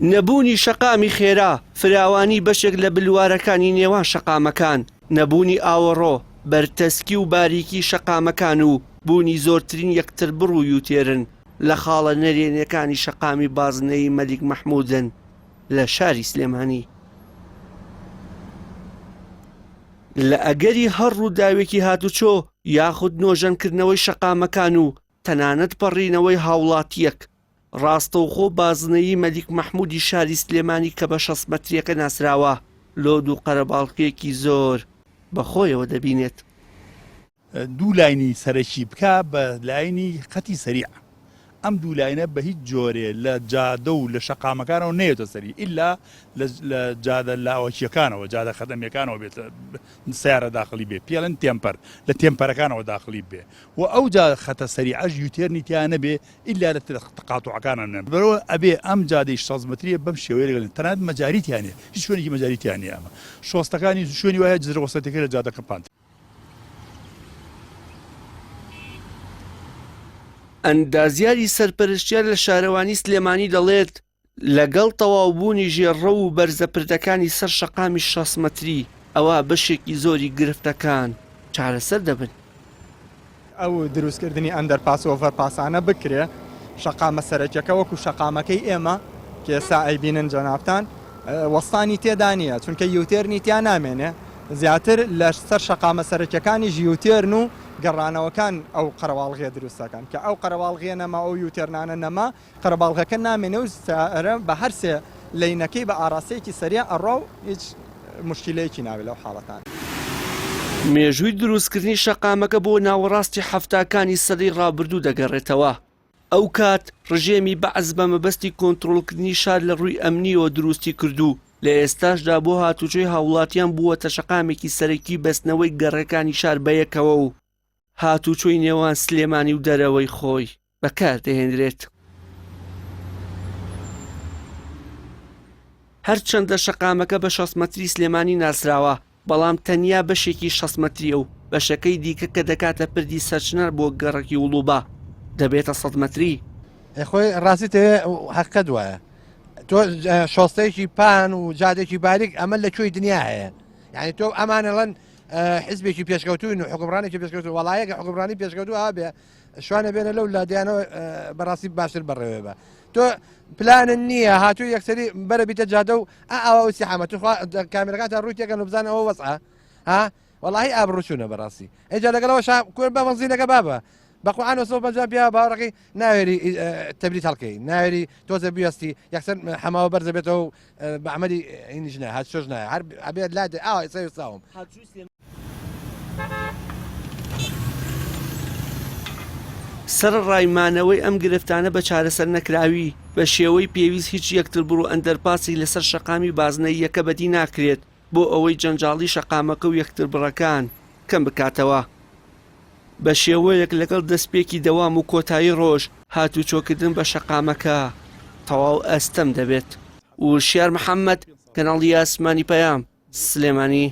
نەبوونی شەقامی خێرا فراوانی بەشێک لە بلوارەکانی نێوان شەقامەکان، نەبوونی ئاوەڕۆ، بەرتەسکی و باریکی شەقامەکان و بوونی زۆرترین یەکتر بڕ و یوتێرن لە خاڵە نەرێنیەکانی شەقامی بازنەی مەلیک مەحموودن لە شاری سلێمانی. لە ئەگەری هەر ڕووداوێکی هاتوچۆ یاخود نۆژەنکردنەوەی شەقامەکان و تەنانەت پەڕینەوەی هاوڵاتیەک، ڕاستەوخۆ بازنەیی مەلیک مەحموودی شاری سلێمانی کە بە 6 مەتریەکە ناسراوە لۆد و قەرەباڵغیەکی زۆر بەخۆیەوە دەبینێت. دوو لاینی سەرەکی بکە بە لاینی خەتی سەریع. ئەم دوو لاینە بە هیچ جۆرێ لە جادە و لە شەقامەکانەوە نێتە سەری ئیلا لە جادە لاوەکیەکانەوە جادە خەدەمیەکانەوە بێت سیارە داخلی بێ پێڵەن تێمپەر لە تێمپەرەکانەوە داخلی بێ و ئەو جا خەتە سەریعەش یوتێرنی تیانە بێ ئیلا لە تەقاتوعەکانە بەرەوە ئەبێ ئەم جادەی 6 مەتریە بەم شێوەیە لەگەڵن تەنانەت مەجاریتیانێ هیچ شوێنێکی مەجاریتیانێ ئەمە شۆستەکانی شوێنی وایە جزرەوەسەتەکە لە جادەکە پاند. ئەندازیاری سەرپەرشتیار لە شارەوانی سلێمانی دەڵێت لەگەڵ تەواوبوونی ژێڕە و بەرزەپردەکانی سەر شەقامی 6 مەتری ئەوە بەشێکی زۆری گرفتەکان چارەسەر دەبن. ئەو دروستکردنی ئەندەرپاس و ئۆڤەرپاسانە بکرێ شەقامە سەرەکیەکە وەکو شەقامەکەی ئێمە کە ئێستا ئەیبینن جەنابتان وەستانی تێدا نییە چونکە یوتێرنی تیا نامێنێ زیاتر لە سەر شەقامە سەرەکیەکانی یوتێرن و گەڕانەوەکان ئەو قەرەباڵغیە دروستەکەن کە ئەو قەرەباڵغیە نەما ئەو یوتێرنانە نەما قەرەباڵغەکە نامێنێ و سارە بە هەر سێ لەینەکەی بە ئاراستەیەکی سەریع ئەڕۆ و هیچ مشکلەیەکی ناوێت لەو حاڵەتان. مێژووی دروستکردنی شەقامەکە بۆ ناوەڕاستی هەفتاکانی سەدەی ڕابردوو دەگەڕێتەوە. ئەو کات ڕژێمی بەعز بە مەبەستی کۆنتڕۆڵکردنی شار لە ڕووی ئەمنیەوە دروستی کردو لە ئێستاشدا بۆ هاتوچۆی هاوڵاتیان بووەتە شەقامێکی سەرەکی بەستنەوەی گەڕەکانی شار بەیەکەوە و هاتوچۆی نێوان سلێمانی و دەرەوەی خۆی بەکاردەهێنرێت. هەرچەندە شەقامەکە بە 6 مەتری سلێمانی ناسراوە بەڵام تەنیا بەشێکی 6 مەتریە و بەشەکەی دیکە کە دەکاتە پردی سەرچنەر بۆ گەڕەکی وڵوبە دەبێتە 100 مەتری. خۆی ڕاستی تێ حەقە دوایە تۆ شۆستەیەکی پان و جادێکی باریک ئەمە لەکوێی دنیا هەیە یعنی تۆ ئەمانەڵەن حزبێکی پێشکەوتوین و حکومڕانێکی پێشکەوتو وڵایەکە حکومڕانی پێشکەوتو هابێ شوانە بێنە لەو لادیانەوە بەڕاستی باشتر بەڕێوێ بە تۆ پلانن نییە هاتوو یەکسەری بەرە بیتە جادە و ئەوە سیحامە تو کامێرەکان تا ڕووی تێکەن و بزانە ئەوە وەسعە ها وەڵاهی ئابڕوچوونە بەڕاستی ئەجا لەگەڵەوە کوێر بە مەنزیلەکە بابە بەقوعان وەسەوە بەجا بیا باوەڕەکەی ناوێری تەبریت هەڵکەی ناوێری تۆزە بیوەستی یەکسەر حەماوە بەرزە بێتەوە و بەعمەلی هینیش نایە هات شۆش نایە هەر ئەبێت لادێ ئاوە ساوم. سەرڕایمانەوەی ئەم گرفتانە بە چارەسەر نەکراوی بە شێوەی پێویست هیچ یەکتر بڕ و ئەندەرپاسی لەسەر شەقامی بازنەی یەکە بەدی ناکرێت بۆ ئەوەی جەنجاڵی شەقامەکە و یەکتر بڕەکان کەم بکاتەوە. بە شێوەیەک لەگەڵ دەستپێکی دەوام و کۆتایی ڕۆژ هاتوچۆکردن بە شەقامەکە تەواو ئەستەم دەبێت. وشیار محەممەد کەناڵی ئاسمانی پەیام سلێمانی.